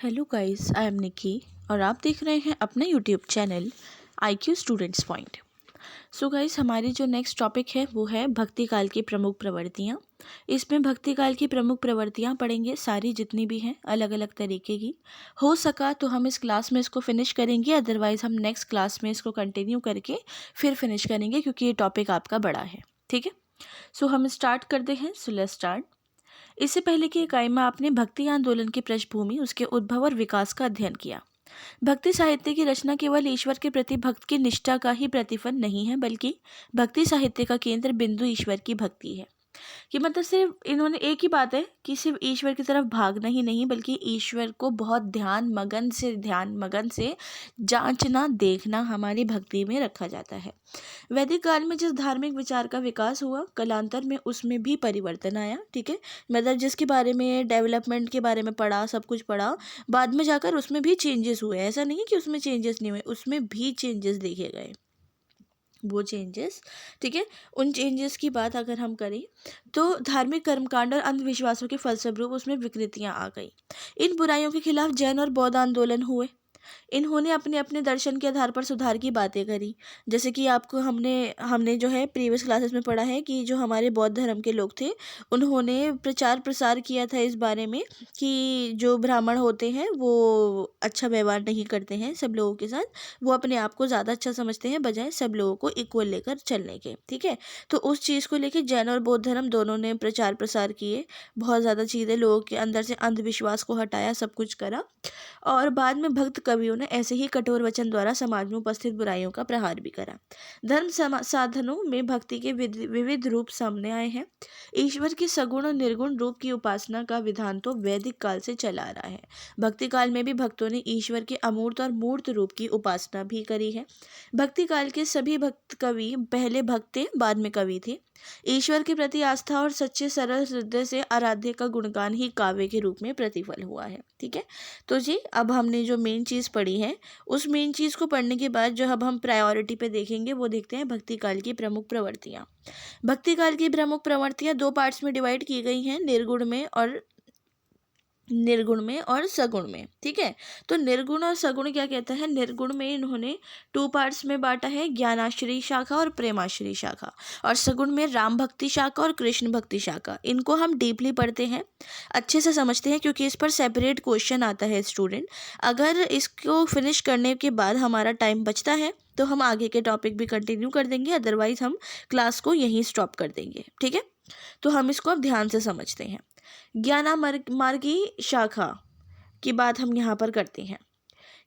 Hello guys, I am निकी और आप देख रहे हैं अपना YouTube channel IQ students point. So guys, हमारी जो नेक्स्ट टॉपिक है वो है भक्ति काल की प्रमुख प्रवृत्तियाँ। इसमें भक्ति काल की प्रमुख प्रवृत्तियाँ पढ़ेंगे, सारी जितनी भी हैं अलग अलग तरीके की। हो सका तो हम इस क्लास में इसको फिनिश करेंगे, अदरवाइज़ हम नेक्स्ट क्लास में इसको कंटिन्यू करके फिर फिनिश करेंगे, क्योंकि ये टॉपिक आपका बड़ा है। ठीक है, सो हम स्टार्ट करते हैं। So let's start. इससे पहले की इकाई में आपने भक्ति आंदोलन की पृष्ठभूमि, उसके उद्भव और विकास का अध्ययन किया। भक्ति साहित्य की रचना केवल ईश्वर के प्रति भक्त की निष्ठा का ही प्रतिफल नहीं है, बल्कि भक्ति साहित्य का केंद्र बिंदु ईश्वर की भक्ति है। कि मतलब सिर्फ इन्होंने एक ही बात है कि सिर्फ ईश्वर की तरफ भागना ही नहीं, बल्कि ईश्वर को बहुत ध्यान मगन से जांचना, देखना हमारी भक्ति में रखा जाता है। वैदिक काल में जिस धार्मिक विचार का विकास हुआ, कालांतर में उसमें भी परिवर्तन आया। ठीक है, मतलब जिसके बारे में डेवलपमेंट के बारे में पढ़ा, सब कुछ पढ़ा, बाद में जाकर उसमें भी चेंजेस हुए। ऐसा नहीं है कि उसमें चेंजेस नहीं हुए, उसमें भी चेंजेस देखे गए वो चेंजेस। ठीक है, उन चेंजेस की बात अगर हम करें तो धार्मिक कर्मकांड और अंधविश्वासों के फलस्वरूप उसमें विकृतियां आ गई। इन बुराइयों के खिलाफ जैन और बौद्ध आंदोलन हुए। इन्होंने अपने अपने दर्शन के आधार पर सुधार की बातें करी। जैसे कि आपको हमने हमने जो है प्रीवियस क्लासेस में पढ़ा है कि जो हमारे बौद्ध धर्म के लोग थे, उन्होंने प्रचार प्रसार किया था इस बारे में कि जो ब्राह्मण होते हैं वो अच्छा व्यवहार नहीं करते हैं सब लोगों के साथ, वो अपने आप को ज़्यादा अच्छा समझते हैं बजाय सब लोगों को इक्वल लेकर चलने के। ठीक है, तो उस चीज़ को लेकर जैन और बौद्ध धर्म दोनों ने प्रचार प्रसार किए, बहुत ज़्यादा चीज़ें लोगों के अंदर से अंधविश्वास को हटाया, सब कुछ करा। और बाद में भक्त कवियों ने ऐसे ही कठोर वचन द्वारा समाज में उपस्थित बुराइयों का प्रहार भी करा। साधनों में भक्ति के विविध रूप सामने आए हैं। ईश्वर के सगुण और निर्गुण रूप की उपासना का विधान तो वैदिक काल से चला आ रहा है। भक्ति काल में भी भक्तों ने ईश्वर के अमूर्त और मूर्त रूप की उपासना भी करी है। भक्ति काल के सभी भक्त कवि पहले भक्त थे, बाद में कवि थे। ईश्वर के प्रति आस्था और सच्चे सरल हृदय से आराध्य का गुणगान ही काव्य के रूप में प्रतिफल हुआ है। ठीक है, तो जी अब हमने जो मेन चीज़ पढ़ी है, उस मेन चीज़ को पढ़ने के बाद जो अब हम प्रायोरिटी पे देखेंगे वो देखते हैं भक्ति काल की प्रमुख प्रवृत्तियाँ। भक्ति काल की प्रमुख प्रवृत्तियाँ दो पार्ट्स में डिवाइड की गई हैं, निर्गुण में और सगुण में। ठीक है, तो निर्गुण और सगुण क्या कहता है? निर्गुण में इन्होंने टू पार्ट्स में बांटा है, ज्ञानाश्रयी शाखा और प्रेमाश्रयी शाखा। और सगुण में राम भक्ति शाखा और कृष्ण भक्ति शाखा। इनको हम डीपली पढ़ते हैं, अच्छे से समझते हैं, क्योंकि इस पर सेपरेट क्वेश्चन आता है स्टूडेंट। अगर इसको फिनिश करने के बाद हमारा टाइम बचता है तो हम आगे के टॉपिक भी कंटिन्यू कर देंगे, अदरवाइज हम क्लास को यहीं स्टॉप कर देंगे। ठीक है, तो हम इसको अब ध्यान से समझते हैं। मार्गी शाखा की बात हम यहाँ पर करते हैं।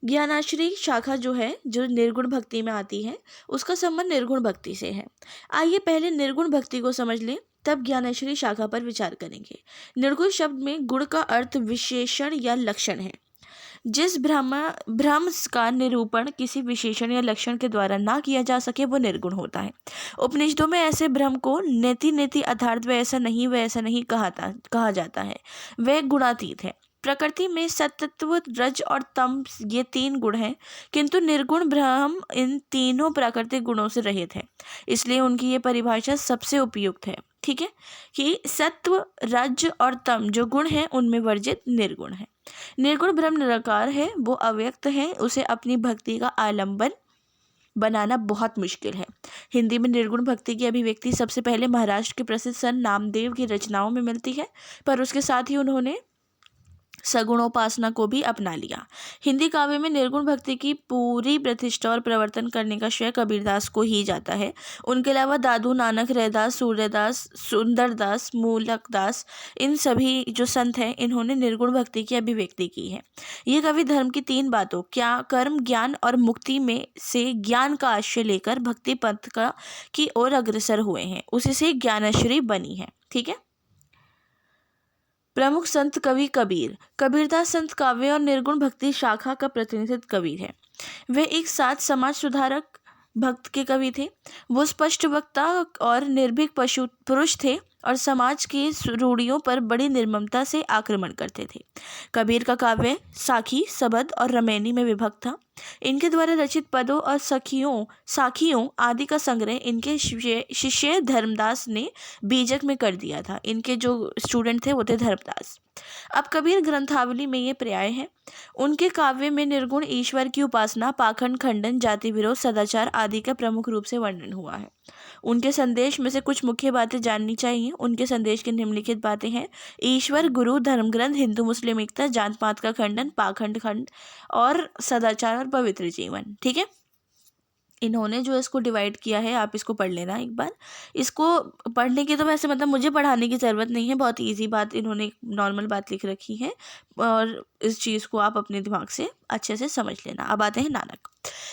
ज्ञानाश्रयी शाखा जो है, जो निर्गुण भक्ति में आती है, उसका संबंध निर्गुण भक्ति से है। आइए पहले निर्गुण भक्ति को समझ लें, तब ज्ञानाश्रयी शाखा पर विचार करेंगे। निर्गुण शब्द में गुण का अर्थ विशेषण या लक्षण है। जिस भ्रम का निरूपण किसी विशेषण या लक्षण के द्वारा ना किया जा सके वो निर्गुण होता है। उपनिषदों में ऐसे भ्रम को नेति नेति अर्थात वह ऐसा नहीं कहा जाता है, वह गुणातीत है। प्रकृति में सत्त्व, रज और तम ये तीन गुण हैं, किंतु निर्गुण ब्रह्म इन तीनों प्राकृतिक गुणों से रहित है, इसलिए उनकी ये परिभाषा सबसे उपयुक्त है। ठीक है, कि सत्व, रज और तम जो गुण हैं उनमें वर्जित निर्गुण है। निर्गुण ब्रह्म निराकार है, वो अव्यक्त है, उसे अपनी भक्ति का आलंबन बनाना बहुत मुश्किल है। हिंदी में निर्गुण भक्ति की अभिव्यक्ति सबसे पहले महाराष्ट्र के प्रसिद्ध संत नामदेव की रचनाओं में मिलती है, पर उसके साथ ही उन्होंने सगुणोपासना को भी अपना लिया। हिंदी काव्य में निर्गुण भक्ति की पूरी प्रतिष्ठा और प्रवर्तन करने का श्रेय कबीरदास को ही जाता है। उनके अलावा दादू नानक, रैदास, सूर्यदास, सुंदरदास, मूलकदास, इन सभी जो संत हैं इन्होंने निर्गुण भक्ति की अभिव्यक्ति की है। ये कवि धर्म की तीन बातों, क्या कर्म, ज्ञान और मुक्ति में से ज्ञान का आश्रय लेकर भक्ति पथ की ओर अग्रसर हुए हैं, उसी से ज्ञानाश्रयी बनी है। ठीक है, प्रमुख संत कवि कबीरदास संत काव्य और निर्गुण भक्ति शाखा का प्रतिनिधित्व कवि है। वे एक साथ समाज सुधारक भक्त के कवि थे। वो स्पष्ट वक्ता और निर्भीक पुरुष थे और समाज की रूढ़ियों पर बड़ी निर्ममता से आक्रमण करते थे। कबीर का काव्य साखी, सबद और रमैनी में विभक्त था। इनके द्वारा रचित पदों और साखियों आदि का संग्रह इनके शिष्य धर्मदास ने बीजक में कर दिया था। इनके जो स्टूडेंट थे वो थे धर्मदास। अब कबीर ग्रंथावली में ये पर्याय है। उनके काव्य में निर्गुण ईश्वर की उपासना, पाखंड खंडन, जाति विरोध, सदाचार आदि का प्रमुख रूप से वर्णन हुआ है। उनके संदेश में से कुछ मुख्य बातें जाननी चाहिए। उनके संदेश की निम्नलिखित बातें हैं: ईश्वर, गुरु, धर्म ग्रंथ, हिंदू मुस्लिम एकता, जात पात का खंडन, पाखंड खंड और सदाचार और पवित्र जीवन। ठीक है, इन्होंने जो इसको डिवाइड किया है, आप इसको पढ़ लेना एक बार। इसको पढ़ने की तो वैसे मतलब मुझे पढ़ाने की ज़रूरत नहीं है, बहुत इजी बात इन्होंने नॉर्मल बात लिख रखी है और इस चीज़ को आप अपने दिमाग से अच्छे से समझ लेना। अब आते हैं नानक।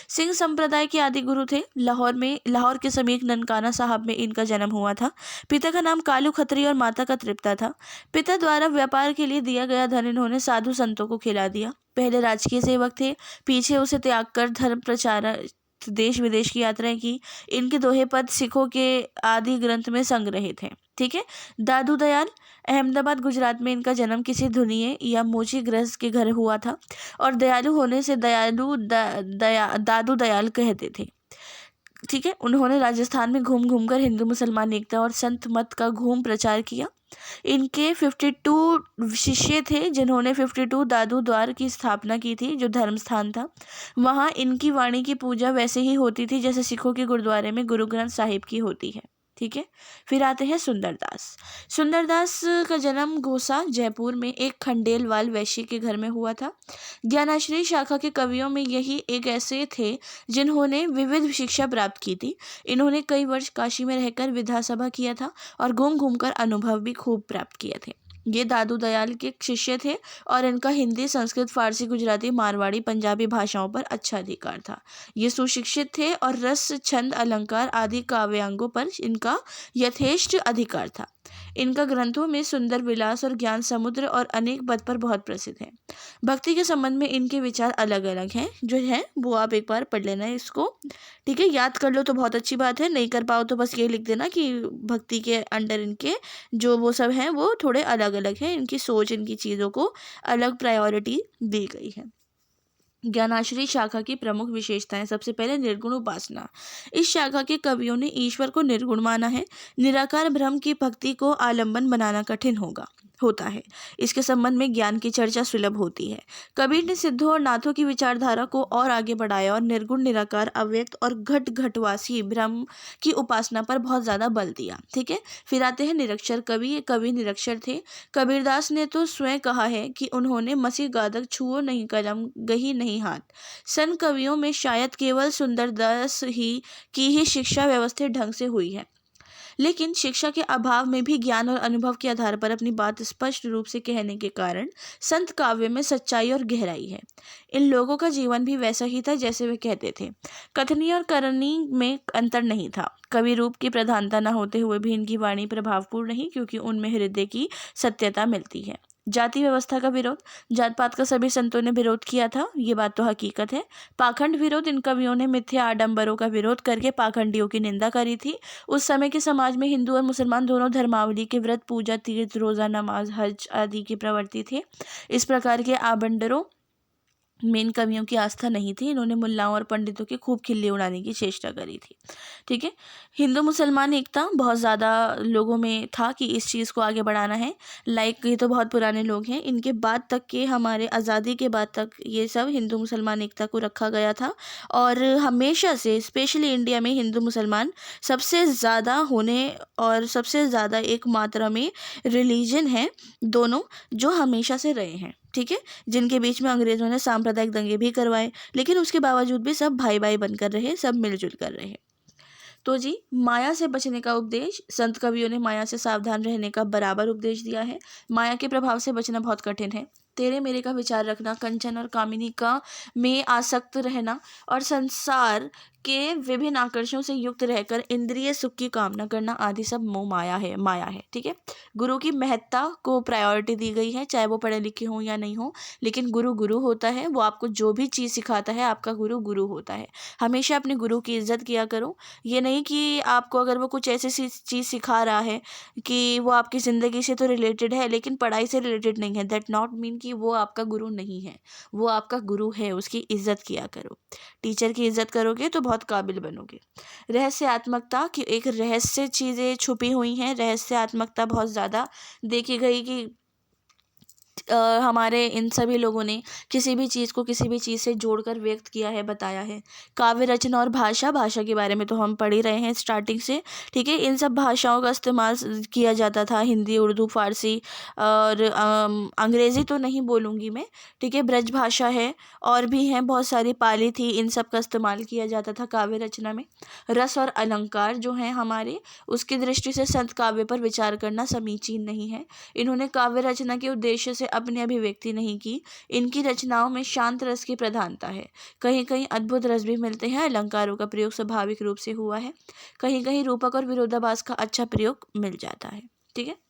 सिंह संप्रदाय के आदि गुरु थे। लाहौर के समीप ननकाना साहब में इनका जन्म हुआ था। पिता का नाम कालू खत्री और माता का तृप्ता था। पिता द्वारा व्यापार के लिए दिया गया धन इन्होंने साधु संतों को खिला दिया। पहले राजकीय सेवक थे, पीछे उसे त्याग कर धर्म प्रचार देश विदेश की यात्राएं की। इनके दोहे पद सिखों के आदि ग्रंथ में संग्रहित हैं। ठीक है। दादू दयाल, अहमदाबाद गुजरात में इनका जन्म किसी धुनिये या मोची गृहस्थ के घर हुआ था और दयालु होने से दादू दयाल कहते थे। ठीक है। उन्होंने राजस्थान में घूम घूम कर हिंदू मुसलमान एकता और संत मत का घूम प्रचार किया। इनके 52 शिष्य थे जिन्होंने 52 दादू द्वार की स्थापना की थी, जो धर्म स्थान था। वहाँ इनकी वाणी की पूजा वैसे ही होती थी जैसे सिखों के गुरुद्वारे में गुरु ग्रंथ साहिब की होती है। ठीक है। फिर आते हैं सुंदरदास। सुंदरदास का जन्म घोसा जयपुर में एक खंडेलवाल वैश्य के घर में हुआ था। ज्ञानाश्रय शाखा के कवियों में यही एक ऐसे थे जिन्होंने विविध शिक्षा प्राप्त की थी। इन्होंने कई वर्ष काशी में रहकर विधानसभा किया था और घूम घूम कर अनुभव भी खूब प्राप्त किए थे। ये दादू दयाल के शिष्य थे और इनका हिंदी, संस्कृत, फारसी, गुजराती, मारवाड़ी, पंजाबी भाषाओं पर अच्छा अधिकार था। ये सुशिक्षित थे और रस, छंद, अलंकार आदि काव्यांगों पर इनका यथेष्ट अधिकार था। इनका ग्रंथों में सुंदर विलास और ज्ञान समुद्र और अनेक पद पर बहुत प्रसिद्ध है। भक्ति के संबंध में इनके विचार अलग अलग हैं, जो है वो आप एक बार पढ़ लेना है इसको। ठीक है, याद कर लो तो बहुत अच्छी बात है, नहीं कर पाओ तो बस ये लिख देना कि भक्ति के अंडर इनके जो वो सब हैं वो थोड़े अलग अलग हैं, इनकी सोच, इनकी चीज़ों को अलग प्रायोरिटी दी गई है। ज्ञानाश्रय शाखा की प्रमुख विशेषताएं। सबसे पहले निर्गुण उपासना। इस शाखा के कवियों ने ईश्वर को निर्गुण माना है। निराकार ब्रह्म की भक्ति को आलंबन बनाना कठिन होता है। इसके संबंध में ज्ञान की चर्चा सुलभ होती है। कबीर ने सिद्धों और नाथों की विचारधारा को और आगे बढ़ाया और निर्गुण, निराकार, अव्यक्त और घटवासी ब्रह्म की उपासना पर बहुत ज़्यादा बल दिया। ठीक है। फिर आते हैं निरक्षर कवि। ये कवि निरक्षर थे। कबीरदास ने तो स्वयं कहा है कि उन्होंने मसी गादक, छुओ नहीं कलम, गही नहीं हाथ। संत कवियों में शायद केवल सुंदरदास की ही शिक्षा व्यवस्थित ढंग से हुई है, लेकिन शिक्षा के अभाव में भी ज्ञान और अनुभव के आधार पर अपनी बात स्पष्ट रूप से कहने के कारण संत काव्य में सच्चाई और गहराई है। इन लोगों का जीवन भी वैसा ही था जैसे वे कहते थे। कथनी और करनी में अंतर नहीं था। कवि रूप की प्रधानता न होते हुए भी इनकी वाणी प्रभावपूर्ण रही, क्योंकि उनमें हृदय की सत्यता मिलती है। जाति व्यवस्था का विरोध। जात पात का सभी संतों ने विरोध किया था, ये बात तो हकीकत है। पाखंड विरोध। इन कवियों ने मिथ्या आडंबरों का विरोध करके पाखंडियों की निंदा करी थी। उस समय के समाज में हिंदू और मुसलमान दोनों धर्मावली के व्रत, पूजा, तीर्थ, रोजा, नमाज, हज आदि के प्रवर्ती थे। इस प्रकार के आडंबरों में इन कवियों की आस्था नहीं थी। इन्होंने मुल्लाओं और पंडितों की खूब खिल्ली उड़ाने की चेष्टा करी थी। ठीक है। हिंदू मुसलमान एकता बहुत ज़्यादा लोगों में था कि इस चीज़ को आगे बढ़ाना है। ये तो बहुत पुराने लोग हैं, इनके बाद तक के, हमारे आज़ादी के बाद तक ये सब हिंदू मुसलमान एकता को रखा गया था। और हमेशा से स्पेशली इंडिया में हिंदू मुसलमान सबसे ज़्यादा होने और सबसे ज़्यादा एक मात्रा में रिलीजन है दोनों, जो हमेशा से रहे हैं। ठीक है। जिनके बीच में अंग्रेज़ों ने सांप्रदायिक दंगे भी करवाए, लेकिन उसके बावजूद भी सब भाई भाई बनकर रहे, सब मिलजुल कर रहे। तो जी, माया से बचने का उपदेश। संत कवियों ने माया से सावधान रहने का बराबर उपदेश दिया है। माया के प्रभाव से बचना बहुत कठिन है। तेरे मेरे का विचार रखना, कंचन और कामिनी का में आसक्त रहना और संसार के विभिन्न आकर्षणों से युक्त रहकर इंद्रिय सुख की कामना करना आदि सब मोह माया है। ठीक है। गुरु की महत्ता को प्रायोरिटी दी गई है, चाहे वो पढ़े लिखे हो या नहीं हो, लेकिन गुरु गुरु होता है। वो आपको जो भी चीज़ सिखाता है, आपका गुरु गुरु होता है। हमेशा अपने गुरु की इज्जत किया करो। ये नहीं कि आपको अगर वो कुछ ऐसी चीज़ सिखा रहा है कि वो आपकी ज़िंदगी से तो रिलेटेड है लेकिन पढ़ाई से रिलेटेड नहीं है, दैट नॉट मीन कि वो आपका गुरु नहीं है। वो आपका गुरु है, उसकी इज्जत किया करो। टीचर की इज्जत करोगे तो बहुत काबिल बनोगे। रहस्यात्मकता की एक रहस्य चीज़ें छुपी हुई हैं। रहस्यात्मकता बहुत ज़्यादा देखी गई कि हमारे इन सभी लोगों ने किसी भी चीज़ को किसी भी चीज़ से जोड़कर व्यक्त किया है, बताया है। काव्य रचना और भाषा के बारे में तो हम पढ़ ही रहे हैं स्टार्टिंग से। ठीक है। इन सब भाषाओं का इस्तेमाल किया जाता था, हिंदी, उर्दू, फारसी और अंग्रेज़ी तो नहीं बोलूँगी मैं। ठीक है। ब्रज भाषा है और भी हैं बहुत सारी, पाली थी, इन सब का इस्तेमाल किया जाता था काव्य रचना में। रस और अलंकार जो हैं हमारे, उसकी दृष्टि से संत काव्य पर विचार करना समीचीन नहीं है। इन्होंने काव्य रचना के उद्देश्य से अपनी अभिव्यक्ति नहीं की। इनकी रचनाओं में शांत रस की प्रधानता है। कहीं कहीं अद्भुत रस भी मिलते हैं। अलंकारों का प्रयोग स्वाभाविक रूप से हुआ है। कहीं कहीं रूपक और विरोधाभास का अच्छा प्रयोग मिल जाता है। ठीक है।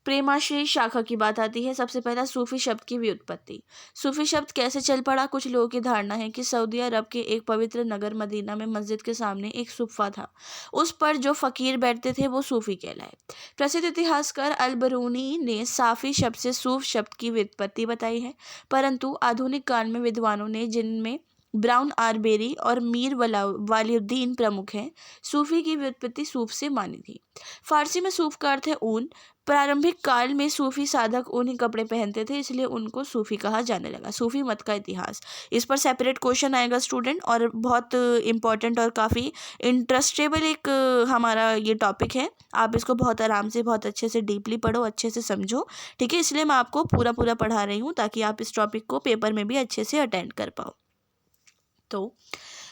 प्रेमाश्रय शाखा की बात आती है। सबसे पहला सूफी शब्द की व्युत्पत्ति। सूफी शब्द कैसे चल पड़ा? कुछ लोगों की धारणा है कि सऊदी अरब के एक पवित्र नगर मदीना में मस्जिद के सामने एक सुफ़ा था, उस पर जो फ़कीर बैठते थे वो सूफी कहलाए। प्रसिद्ध इतिहासकार अल बरूनी ने साफ़ी शब्द से सूफ शब्द की व्युत्पत्ति बताई है, परंतु आधुनिक काल में विद्वानों ने, जिनमें ब्राउन आरबेरी और मीर वालिउद्दीन प्रमुख हैं, सूफी की व्युत्पत्ति सूफ से मानी थी। फारसी में सूफ का अर्थ है ऊन। प्रारंभिक काल में सूफी साधक ऊनी कपड़े पहनते थे, इसलिए उनको सूफी कहा जाने लगा। सूफी मत का इतिहास, इस पर सेपरेट क्वेश्चन आएगा स्टूडेंट, और बहुत इंपॉर्टेंट और काफ़ी इंटरेस्टेबल एक हमारा ये टॉपिक है। आप इसको बहुत आराम से, बहुत अच्छे से डीपली पढ़ो, अच्छे से समझो। ठीक है। इसलिए मैं आपको पूरा पूरा पढ़ा रही हूँ ताकि आप इस टॉपिक को पेपर में भी अच्छे से अटेंड कर पाओ। तो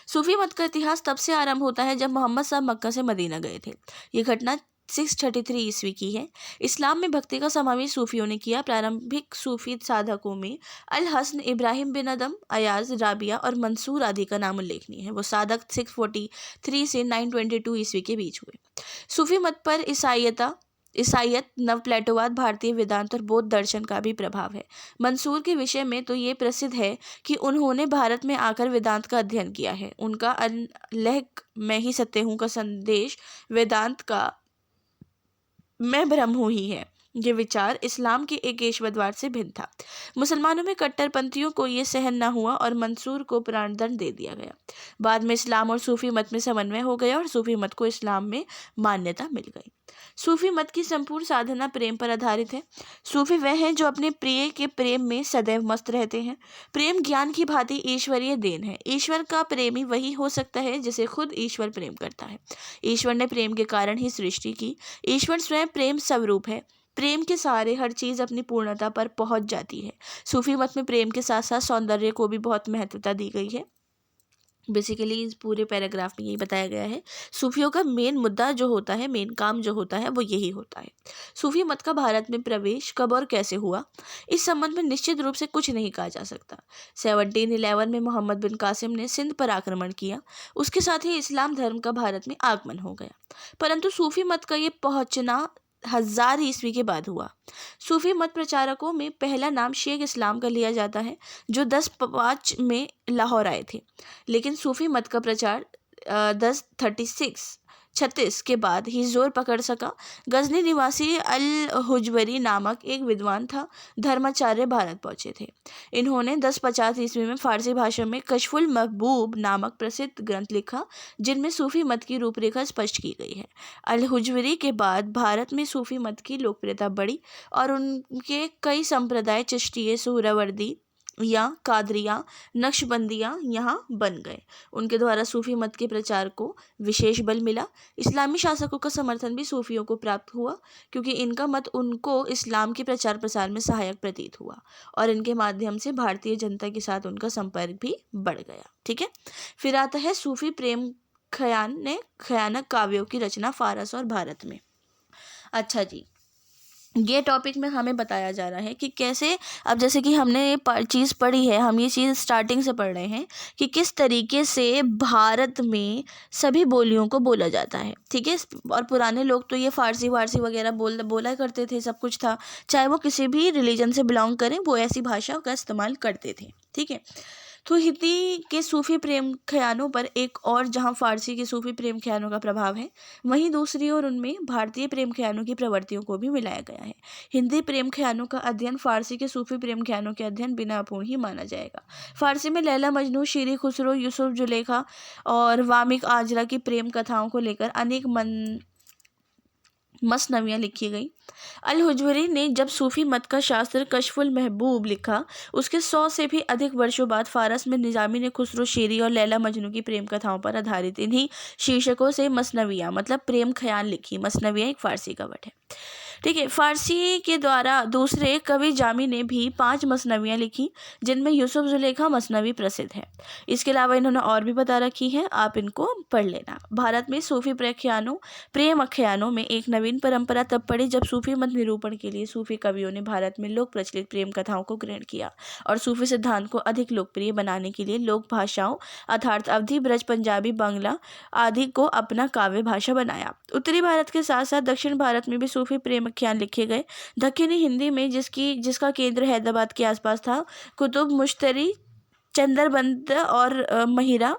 सूफी मत का इतिहास तब से आरंभ होता है जब मोहम्मद साहब मक्का से मदीना गए थे। ये घटना 633 ईस्वी की है। इस्लाम में भक्ति का समावेश सूफियों ने किया। प्रारंभिक सूफी साधकों में अल हसन, इब्राहिम बिन अदम, अयाज, राबिया और मंसूर आदि का नाम उल्लेखनीय है। वो साधक 643 से 922 ईस्वी के बीच हुए। सूफी मत पर ईसाइयत, नवप्लेटोवाद, भारतीय वेदांत और बौद्ध दर्शन का भी प्रभाव है। मंसूर के विषय में तो ये प्रसिद्ध है कि उन्होंने भारत में आकर वेदांत का अध्ययन किया है। उनका अल्लाह मैं ही सत्य हूँ का संदेश वेदांत का मैं ब्रह्म हूँ ही है, ये विचार इस्लाम के एक ईश्वरवाद से भिन्न था। मुसलमानों में कट्टरपंथियों को ये सहन न हुआ और मंसूर को प्राणदंड दे दिया गया। बाद में इस्लाम और सूफी मत में समन्वय हो गया और सूफी मत को इस्लाम में मान्यता मिल गई। सूफी मत की संपूर्ण साधना प्रेम पर आधारित है। सूफी वह हैं जो अपने प्रिय के प्रेम में सदैव मस्त रहते हैं। प्रेम ज्ञान की भांति ईश्वरीय देन है। ईश्वर का प्रेमी वही हो सकता है जिसे खुद ईश्वर प्रेम करता है। ईश्वर ने प्रेम के कारण ही सृष्टि की। ईश्वर स्वयं प्रेम स्वरूप है। प्रेम के सहारे हर चीज़ अपनी पूर्णता पर पहुंच जाती है। सूफी मत में प्रेम के साथ साथ सौंदर्य को भी बहुत महत्वता दी गई है। बेसिकली इस पूरे पैराग्राफ में यही बताया गया है। सूफियों का मेन मुद्दा जो होता है, मेन काम जो होता है, वो यही होता है। सूफी मत का भारत में प्रवेश कब और कैसे हुआ, इस संबंध में निश्चित रूप से कुछ नहीं कहा जा सकता। 1711 में मोहम्मद बिन कासिम ने सिंध पर आक्रमण किया। उसके साथ ही इस्लाम धर्म का भारत में आगमन हो गया, परंतु सूफी मत का ये पहुंचना 1000 ईस्वी के बाद हुआ। सूफी मत प्रचारकों में पहला नाम शेख इस्लाम का लिया जाता है, जो 1005 में लाहौर आए थे। लेकिन सूफी मत का प्रचार 1036 के बाद ही जोर पकड़ सका। गजनी निवासी अल हुजवरी नामक एक विद्वान था, धर्माचार्य भारत पहुंचे थे। इन्होंने 1050 ईस्वी में फारसी भाषा में कशफुल महबूब नामक प्रसिद्ध ग्रंथ लिखा, जिनमें सूफी मत की रूपरेखा स्पष्ट की गई है। अल हुजवरी के बाद भारत में सूफी मत की लोकप्रियता बढ़ी और उनके कई संप्रदाय, चिश्तिये, सुहरावर्दी या कादरिया, नक्शबंदियाँ यहाँ बन गए। उनके द्वारा सूफी मत के प्रचार को विशेष बल मिला। इस्लामी शासकों का समर्थन भी सूफियों को प्राप्त हुआ, क्योंकि इनका मत उनको इस्लाम के प्रचार प्रसार में सहायक प्रतीत हुआ और इनके माध्यम से भारतीय जनता के साथ उनका संपर्क भी बढ़ गया। ठीक है। फिर आता है सूफी प्रेम खयानक काव्यों की रचना फारस और भारत में। अच्छा जी, ये टॉपिक में हमें बताया जा रहा है कि कैसे, अब जैसे कि हमने ये चीज़ पढ़ी है, हम ये चीज़ स्टार्टिंग से पढ़ रहे हैं कि किस तरीके से भारत में सभी बोलियों को बोला जाता है, ठीक है। और पुराने लोग तो ये फ़ारसी वारसी वगैरह बोला करते थे, सब कुछ था, चाहे वो किसी भी रिलीजन से बिलोंग करें, वो ऐसी भाषा का इस्तेमाल करते थे, ठीक है। तो हिंदी के सूफी प्रेम ख्यालों पर एक और जहाँ फ़ारसी के सूफी प्रेम ख्यालों का प्रभाव है, वहीं दूसरी ओर उनमें भारतीय प्रेम ख्यालों की प्रवृत्तियों को भी मिलाया गया है। हिंदी प्रेम ख्यालों का अध्ययन फ़ारसी के सूफी प्रेम ख्यालों के अध्ययन बिना अपूर्ण ही माना जाएगा। फ़ारसी में लैला मजनू, शीरी खुसरो, यूसुफ जुलेखा और वामिक आजरा की प्रेम कथाओं को लेकर अनेक मसनवियाँ लिखी गई। अल हुजवरी ने जब सूफी मत का शास्त्र कशफुल महबूब लिखा, उसके 100 से भी अधिक वर्षों बाद फ़ारस में निजामी ने खुसरो, शीरी और लैला मजनू की प्रेम कथाओं पर आधारित इन्हीं शीर्षकों से मसनवियाँ मतलब प्रेम ख्याल लिखी। मसनवियाँ एक फ़ारसी का वर्ड है, ठीक है। फ़ारसी के द्वारा दूसरे कवि जामी ने भी 5 मसनवियाँ लिखी, जिनमें यूसुफ जुलेखा मसनवी प्रसिद्ध है। इसके अलावा इन्होंने और भी बता रखी है, आप इनको पढ़ लेना। भारत में सूफी प्रेम आख्यानों में एक नवीन परंपरा तब पड़ी जब सूफी मत निरूपण के लिए सूफी कवियों ने भारत में लोक प्रचलित प्रेम कथाओं को ग्रहण किया और सूफी सिद्धांत को अधिक लोकप्रिय बनाने के लिए लोक भाषाओं अर्थात अवधी, ब्रज, पंजाबी, बांग्ला आदि को अपना काव्य भाषा बनाया। उत्तरी भारत के साथ साथ दक्षिण भारत में भी सूफी प्रेम आख्यान लिखे गए। दक्षिणी हिंदी में जिसका केंद्र हैदराबाद के आसपास था, कुतुब, मुश्तरी, चंदरबंद और महिरा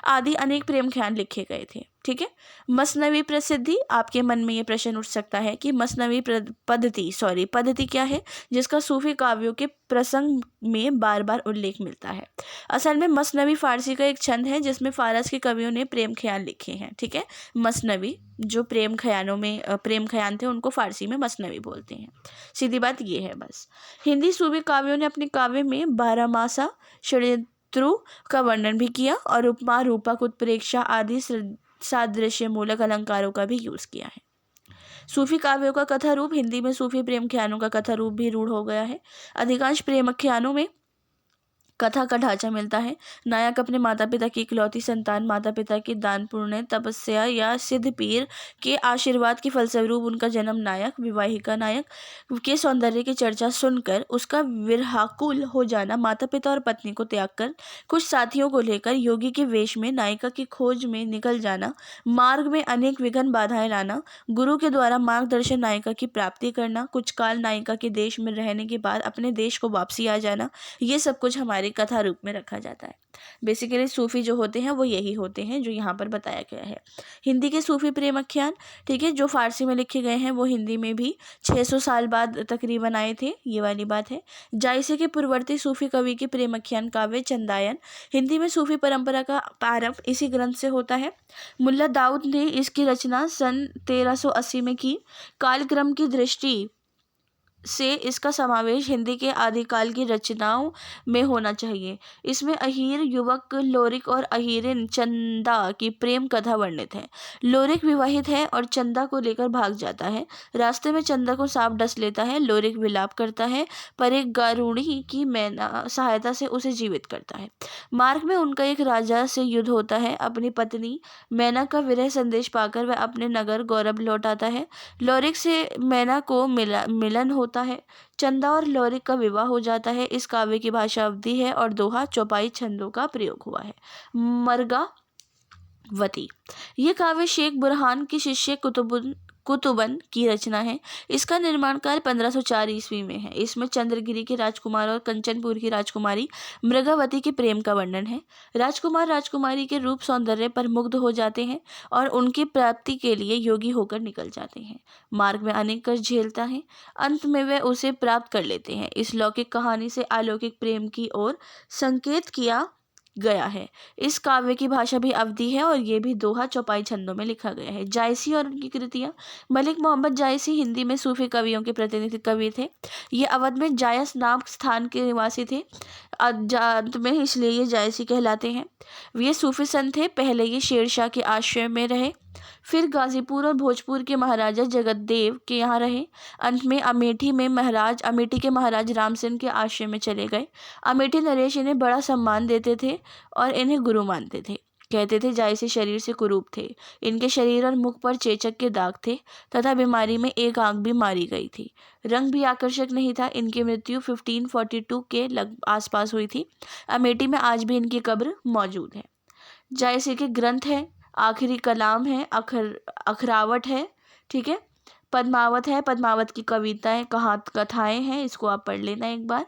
आदि अनेक प्रेम ख्याल लिखे गए थे, ठीक है। मसनवी प्रसिद्धि, आपके मन में ये प्रश्न उठ सकता है कि मसनवी पद्धति क्या है, जिसका सूफी काव्यों के प्रसंग में बार बार उल्लेख मिलता है। असल में मसनवी फ़ारसी का एक छंद है जिसमें फ़ारस के कवियों ने प्रेम ख्याल लिखे हैं, ठीक है। मसनवी जो प्रेम ख्याल थे, उनको फ़ारसी में मसनवी बोलते हैं। सीधी बात ये है बस। हिंदी सूफी काव्यों ने अपने काव्य में बारहमासा, षड्यंत्रु का वर्णन भी किया और उपमा, रूपक, उत्प्रेक्षा आदि सादृश्य मूलक अलंकारों का भी यूज किया है। सूफी काव्यों का कथा रूप हिंदी में सूफी प्रेम ख्यालों का कथा रूप भी रूढ़ हो गया है। अधिकांश प्रेम ख्यालों में कथा का ढांचा मिलता है। नायक अपने माता पिता की इकलौती संतान, माता पिता की दान पुण्य, तपस्या या सिद्ध पीर के आशीर्वाद के फलस्वरूप उनका जन्म नायक, विवाहिका नायक के सौंदर्य की चर्चा सुनकर उसका विरहाकुल हो जाना, माता पिता और पत्नी को त्याग कर कुछ साथियों को लेकर योगी के वेश में नायिका की खोज में निकल जाना, मार्ग में अनेक विघ्न बाधाएं लाना, गुरु के द्वारा मार्गदर्शन नायिका की प्राप्ति करना, कुछ काल नायिका के देश में रहने के बाद अपने देश को वापसी आ जाना, ये सब कुछ हमारे कथा रूप में रखा जाता है। बेसिकली सूफी जो होते हैं वो यही होते हैं जो यहाँ पर बताया गया है। हिंदी के सूफी प्रेम आख्यान, ठीक है, जो फारसी में लिखे गए हैं वो हिंदी में भी 600 साल बाद तकरीबन आए थे, ये वाली बात है। जायसे के पूर्ववर्ती सूफी कवि के प्रेम आख्यान काव्य चंदायन हिंदी में सूफी परंपरा का प्रारंभ इसी ग्रंथ से होता है। मुल्ला दाऊद ने इसकी रचना सन 1380 में की। कालक्रम की दृष्टि से इसका समावेश हिंदी के आदिकाल की रचनाओं में होना चाहिए। इसमें अहीर युवक लोरिक और अहीरिन चंदा की प्रेम कथा वर्णित है। लोरिक विवाहित है और चंदा को लेकर भाग जाता है। रास्ते में चंदा को सांप डस लेता है। लोरिक विलाप करता है पर एक गारुड़ी की मैना सहायता से उसे जीवित करता है। मार्ग में उनका एक राजा से युद्ध होता है। अपनी पत्नी मैना का विरह संदेश पाकर वह अपने नगर गौरव लौट आता है। लोरिक से मैना को मिलन होता है। चंदा और लोरिक का विवाह हो जाता है। इस काव्य की भाषा अवधी है और दोहा चौपाई छंदों का प्रयोग हुआ है। मरगावती, यह काव्य शेख बुरहान की शिष्य कुतुबन की रचना है। इसका निर्माण काल 1504 ईस्वी में है। इसमें चंद्रगिरी के राजकुमार और कंचनपुर की राजकुमारी मृगावती के प्रेम का वर्णन है। राजकुमार राजकुमारी के रूप सौंदर्य पर मुग्ध हो जाते हैं और उनकी प्राप्ति के लिए योगी होकर निकल जाते हैं। मार्ग में अनेक कष्ट झेलता है। अंत में वे उसे प्राप्त कर लेते हैं। इस लौकिक कहानी से अलौकिक प्रेम की ओर संकेत किया गया है। इस काव्य की भाषा भी अवधी है और ये भी दोहा चौपाई छंदों में लिखा गया है। जायसी और उनकी कृतियां, मलिक मोहम्मद जायसी हिंदी में सूफी कवियों के प्रतिनिधि कवि थे। ये अवध में जायस नाम स्थान के निवासी थे अंत में, इसलिए ये जायसी कहलाते हैं। ये सूफी संत थे। पहले ये शेरशाह के आश्रय में रहे, फिर गाजीपुर और भोजपुर के महाराजा जगतदेव के यहाँ रहे। अंत में अमेठी के महाराज रामसेन के आश्रय में चले गए। अमेठी नरेश इन्हें बड़ा सम्मान देते थे और इन्हें गुरु मानते थे। कहते थे जायसे शरीर से कुरूप थे। इनके शरीर और मुख पर चेचक के दाग थे तथा बीमारी में एक आंख भी मारी गई थी। रंग भी आकर्षक नहीं था। इनकी मृत्यु 1542 के आसपास हुई थी। अमेठी में आज भी इनकी कब्र मौजूद है। जायसे के ग्रंथ है, आखिरी कलाम है, अखरावट है, ठीक है, पद्मावत है, पद्मावत की कविताएं कथाएं हैं, इसको आप पढ़ लेना एक बार।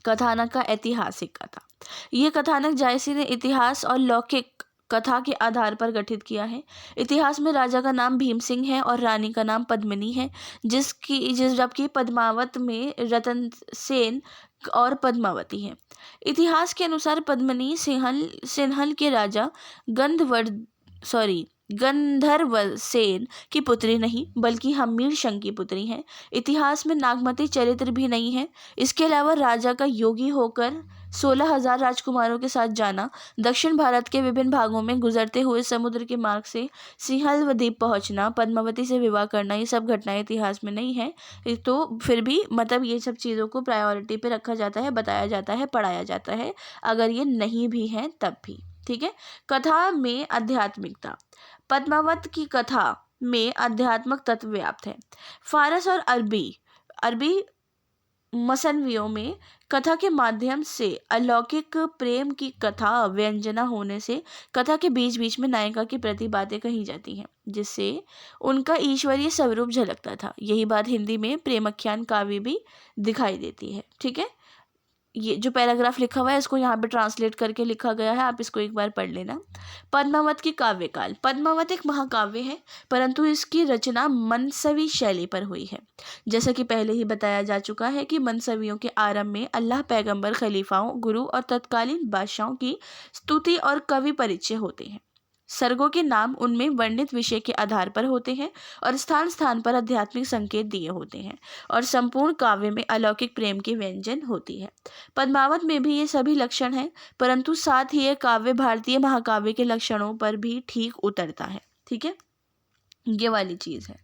कथानक का ऐतिहासिक कथा, ये कथानक जायसी ने इतिहास और लौकिक कथा के आधार पर गठित किया है। इतिहास में राजा का नाम भीम सिंह है और रानी का नाम पद्मिनी है, जबकि पद्मावत में रतन सेन और पद्मावती है। इतिहास के अनुसार पद्मिनी सिंहल के राजा गंधर्व सेन की पुत्री नहीं बल्कि हमीर शंख की पुत्री है। इतिहास में नागमती चरित्र भी नहीं है। इसके अलावा राजा का योगी होकर 16,000 राजकुमारों के साथ जाना, दक्षिण भारत के विभिन्न भागों में गुजरते हुए समुद्र के मार्ग से सिंहल द्वीप पहुंचना, पद्मावती से विवाह करना, ये सब घटनाएं इतिहास में नहीं है। तो फिर भी मतलब ये सब चीज़ों को प्रायोरिटी पे रखा जाता है, बताया जाता है, पढ़ाया जाता है, अगर ये नहीं भी है तब भी, ठीक है। कथा में आध्यात्मिकता, पद्मावत की कथा में आध्यात्मिक तत्व व्याप्त है। फारस और अरबी मसनवियों में कथा के माध्यम से अलौकिक प्रेम की कथा व्यंजना होने से कथा के बीच बीच में नायिका के प्रति बातें कही जाती हैं, जिससे उनका ईश्वरीय स्वरूप झलकता था। यही बात हिंदी में प्रेमाख्यान काव्य भी दिखाई देती है, ठीक है। ये जो पैराग्राफ लिखा हुआ है इसको यहाँ पे ट्रांसलेट करके लिखा गया है, आप इसको एक बार पढ़ लेना। पद्मावत की काव्यकाल, पद्मावत एक महाकाव्य है परंतु इसकी रचना मनसवी शैली पर हुई है। जैसा कि पहले ही बताया जा चुका है कि मनसवियों के आरंभ में अल्लाह, पैगंबर, खलीफाओं, गुरु और तत्कालीन बादशाहों की स्तुति और कवि परिचय होते हैं। सर्गों के नाम उनमें वर्णित विषय के आधार पर होते हैं और स्थान स्थान पर आध्यात्मिक संकेत दिए होते हैं और संपूर्ण काव्य में अलौकिक प्रेम की व्यंजन होती है। पद्मावत में भी ये सभी लक्षण हैं, परंतु साथ ही ये काव्य भारतीय महाकाव्य के लक्षणों पर भी ठीक उतरता है, ठीक है, ये वाली चीज़ है।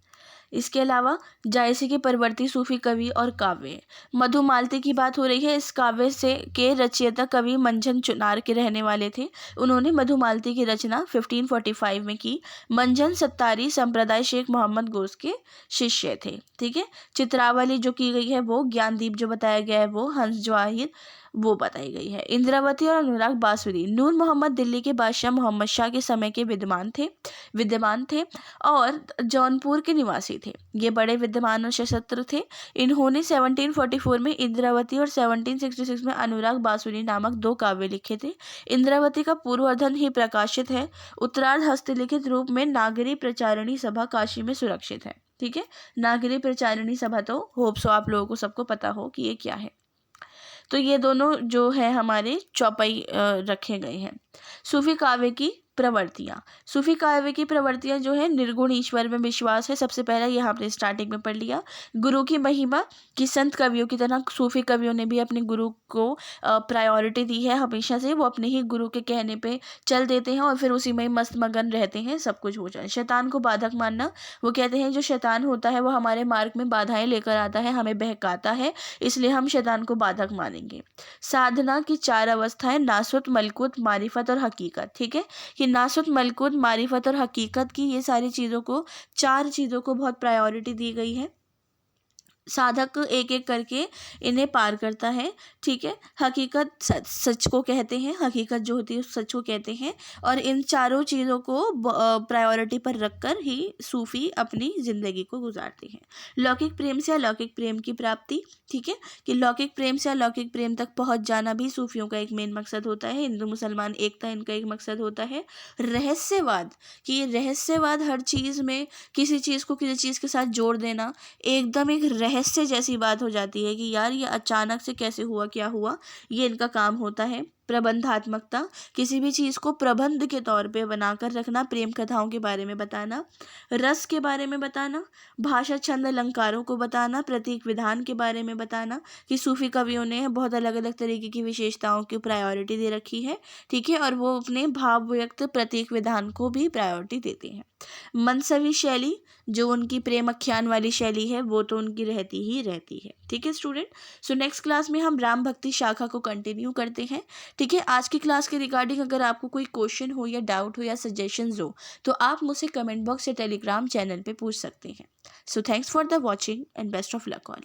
इसके अलावा जायसे के परवर्ती सूफी कवि और काव्य, मधुमालती की बात हो रही है। इस काव्य से के रचयिता कवि मंझन चुनार के रहने वाले थे। उन्होंने मधुमालती की रचना 1545 में की। मंझन सत्तारी संप्रदाय शेख मोहम्मद गोस के शिष्य थे, ठीक है। चित्रावली जो की गई है वो, ज्ञानदीप जो बताया गया है वो, हंस जवाहिर वो बताई गई है। इंद्रावती और अनुराग बासुरी, नूर मोहम्मद दिल्ली के बादशाह मोहम्मद शाह के समय के विद्यमान थे और जौनपुर के निवासी थे। ये बड़े विद्वान और सशस्त्र थे। इन्होंने 1744 में इंद्रावती और 1766 में अनुराग बासुरी नामक 2 काव्य लिखे थे। इंद्रावती का पूर्वार्ध ही प्रकाशित है। उत्तरार्ध हस्तलिखित रूप में नागरी प्रचारिणी सभा काशी में सुरक्षित है, ठीक है। नागरी प्रचारिणी सभा तो होप्सो आप लोगों को सबको पता हो कि ये क्या है। तो ये दोनों जो है हमारे चौपाई रखे गए हैं। सूफी काव्य की प्रवृत्तियाँ, सूफी काव्य की प्रवृत्तियाँ जो है, निर्गुण ईश्वर में विश्वास है। सबसे पहला ये आपने स्टार्टिंग में पढ़ लिया। गुरु की महिमा, कि संत कवियों की तरह सूफी कवियों ने भी अपने गुरु को प्रायोरिटी दी है। हमेशा से वो अपने ही गुरु के कहने पे चल देते हैं और फिर उसी में मस्त मगन रहते हैं, सब कुछ हो जाए। शैतान को बाधक मानना, वो कहते हैं जो शैतान होता है वो हमारे मार्ग में बाधाएं लेकर आता है, हमें बहकाता है, इसलिए हम शैतान को बाधक मानेंगे। साधना की 4 अवस्थाएं, नासुत, मलकुत, मारिफत और हकीकत, ठीक है। कि नासुत, मलकुत, मारिफत और हकीकत की ये सारी चीज़ों को, 4 चीज़ों को बहुत प्रायोरिटी दी गई है। साधक एक एक करके इन्हें पार करता है, ठीक है। हकीकत सच को कहते हैं, हकीकत जो होती है उस सच को कहते हैं, और इन चारों चीज़ों को प्रायोरिटी पर रखकर ही सूफी अपनी ज़िंदगी को गुजारते हैं। लौकिक प्रेम से अलौकिक प्रेम की प्राप्ति, ठीक है, कि लौकिक प्रेम से अलौकिक प्रेम तक पहुंच जाना भी सूफियों का एक मेन मकसद होता है। हिंदू मुसलमान एकता इनका एक मकसद होता है। रहस्यवाद, कि ये रहस्यवाद हर चीज़ में किसी चीज़ को किसी चीज़ के साथ जोड़ देना एकदम एक रहस्य जैसी बात हो जाती है कि यार ये अचानक से कैसे हुआ, क्या हुआ, ये इनका काम होता है। प्रबंधात्मकता, किसी भी चीज़ को प्रबंध के तौर पे बनाकर रखना, प्रेम कथाओं के बारे में बताना, रस के बारे में बताना, भाषा, छंद, अलंकारों को बताना, प्रतीक विधान के बारे में बताना, कि सूफी कवियों ने बहुत अलग अलग तरीके की विशेषताओं की प्रायोरिटी दे रखी है, ठीक है, और वो अपने भाव व्यक्त प्रतीक विधान को भी प्रायोरिटी देते हैं। मनसवी शैली, जो उनकी प्रेमाख्यान वाली शैली है वो तो उनकी रहती ही रहती है, ठीक है स्टूडेंट। सो नेक्स्ट क्लास में हम राम भक्ति शाखा को कंटिन्यू करते हैं, ठीक है। आज की क्लास के रिगार्डिंग अगर आपको कोई क्वेश्चन हो या डाउट हो या सजेशंस हो तो आप मुझसे कमेंट बॉक्स या टेलीग्राम चैनल पे पूछ सकते हैं। So thanks for the watching and best of luck all.